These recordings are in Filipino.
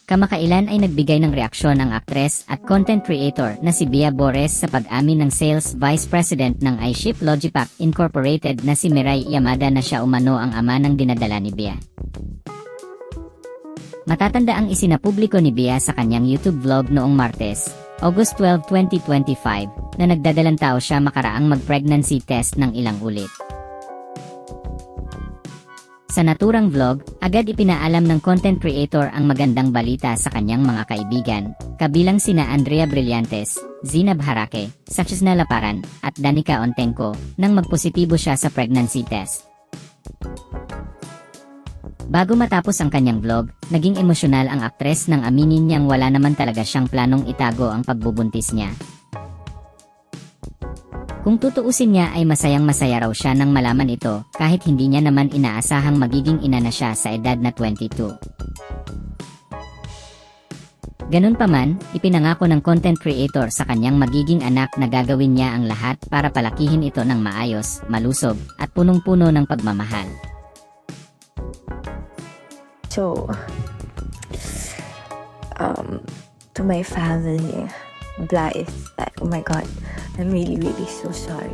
Kamakailan ay nagbigay ng reaksyon ang aktres at content creator na si Bea Bores sa pag-amin ng Sales Vice President ng iShip Logipack Incorporated na si Mirai Yamada na siya umano ang ama ng dinadala ni Bea. Matatanda ang isinapubliko ni Bea sa kanyang YouTube vlog noong Martes, August 12, 2025, na nagdadalang tao siya makaraang mag-pregnancy test ng ilang ulit. Sa naturang vlog, agad ipinaalam ng content creator ang magandang balita sa kanyang mga kaibigan, kabilang sina Andrea Brillantes, Zinab Harake, Sachesna Laparan, at Danica Ontenco, nang magpositibo siya sa pregnancy test. Bago matapos ang kanyang vlog, naging emosyonal ang aktres nang aminin niyang wala naman talaga siyang planong itago ang pagbubuntis niya. Kung tutuusin niya ay masayang-masaya raw siya nang malaman ito, kahit hindi niya naman inaasahang magiging ina na siya sa edad na 22. Ganun pa man, ipinangako ng content creator sa kanyang magiging anak na gagawin niya ang lahat para palakihin ito ng maayos, malusog, at punong-puno ng pagmamahal. So, to my family, Blythe, oh my God, I'm really so sorry.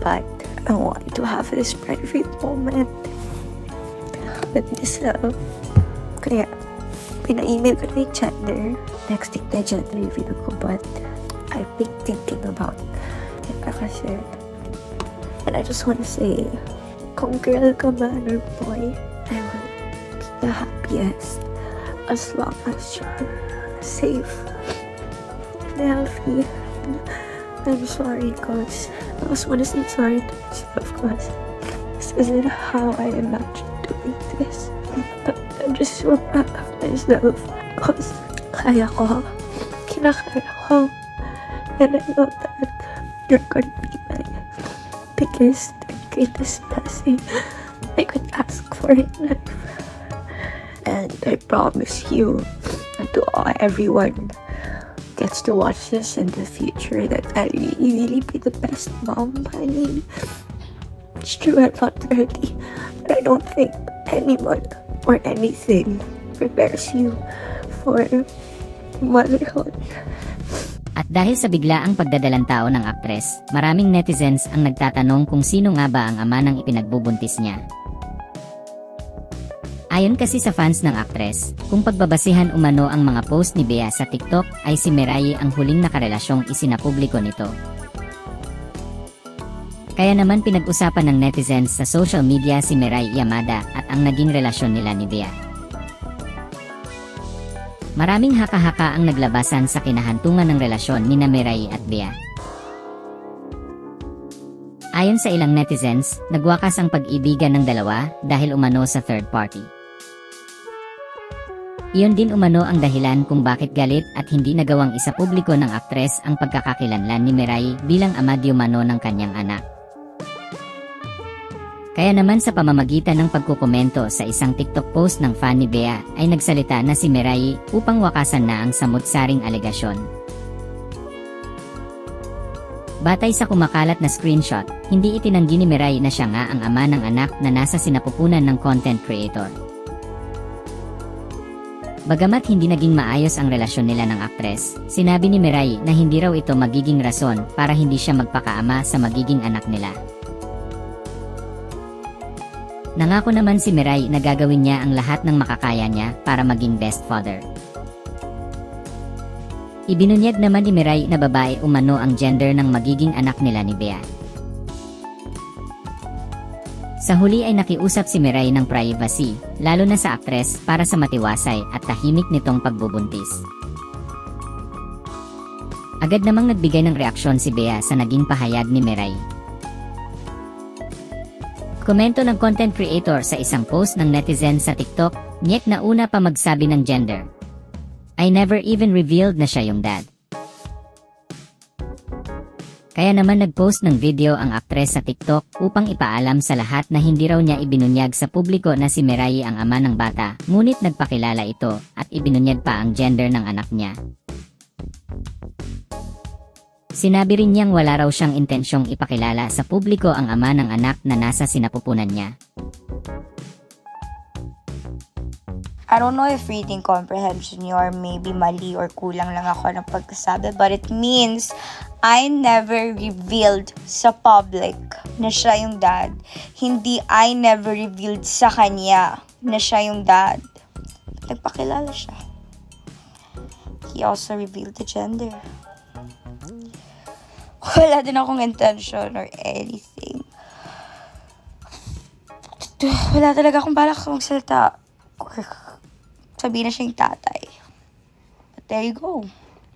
But I want to have this private moment with this love. Kaya, pina-email ko na yung gender. Texting na gender review ko, but I've been thinking about it kasi. And I just want to say, kung girl ka man or boy, I will be the happiest as long as you're safe and healthy. I'm sorry, cause I just want to say sorry to myself, cause this isn't how I imagined doing this. But I'm just so proud of myself, cause kaya ko, kinakaya ko, and I know that you're gonna be my biggest and greatest blessing I could ask for in life. And I promise you, and to everyone gets to watch this in the future, that I really be the best mom. I mean, it's true I'm not 30, but I don't think anyone or anything prepares you for motherhood. At dahil sa biglaang pagdadalang tao ng aktres, maraming netizens ang nagtatanong kung sino nga ba ang ama ng ipinagbubuntis niya. Ayon kasi sa fans ng aktres, kung pagbabasihan umano ang mga post ni Bea sa TikTok, ay si Mirai ang huling nakarelasyong isinapubliko nito. Kaya naman pinag-usapan ng netizens sa social media si Mirai Yamada at ang naging relasyon nila ni Bea. Maraming haka-haka ang naglabasan sa kinahantungan ng relasyon ni Mirai at Bea. Ayon sa ilang netizens, nagwakas ang pag-ibigan ng dalawa dahil umano sa third party. Iyon din umano ang dahilan kung bakit galit at hindi nagawang isapubliko ng aktres ang pagkakakilanlan ni Mirai bilang ama di umano ng kanyang anak. Kaya naman sa pamamagitan ng pagkukomento sa isang TikTok post ng fan ni Bea ay nagsalita na si Mirai upang wakasan na ang samut-saring alegasyon. Batay sa kumakalat na screenshot, hindi itinanggi ni Mirai na siya nga ang ama ng anak na nasa sinapupunan ng content creator. Bagamat hindi naging maayos ang relasyon nila ng aktres, sinabi ni Mirai na hindi raw ito magiging rason para hindi siya magpakaama sa magiging anak nila. Nangako naman si Mirai na gagawin niya ang lahat ng makakaya niya para maging best father. Ibinunyag naman ni Mirai na babae umano ang gender ng magiging anak nila ni Bea. Sa huli ay nakiusap si Mirai ng privacy, lalo na sa aktres para sa matiwasay at tahimik nitong pagbubuntis. Agad namang nagbigay ng reaksyon si Bea sa naging pahayag ni Mirai. Komento ng content creator sa isang post ng netizen sa TikTok, "Nyek na una pa magsabi ng gender. I never even revealed na siya yung dad." Kaya naman nag-post ng video ang aktres sa TikTok upang ipaalam sa lahat na hindi raw niya ibinunyag sa publiko na si Mirai ang ama ng bata, ngunit nagpakilala ito at ibinunyag pa ang gender ng anak niya. Sinabi rin niyang wala raw siyang intensyong ipakilala sa publiko ang ama ng anak na nasa sinapupunan niya. I don't know if reading comprehension niyo or maybe mali or kulang lang ako ng pagkasabi, but it means I never revealed sa public na siya yung dad. Hindi I never revealed sa kanya na siya yung dad. Nagpakilala siya. He also revealed the gender. Wala din akong intention or anything. Wala talaga akong balak magsalita. Sabihin na siya yung tatay. But there you go.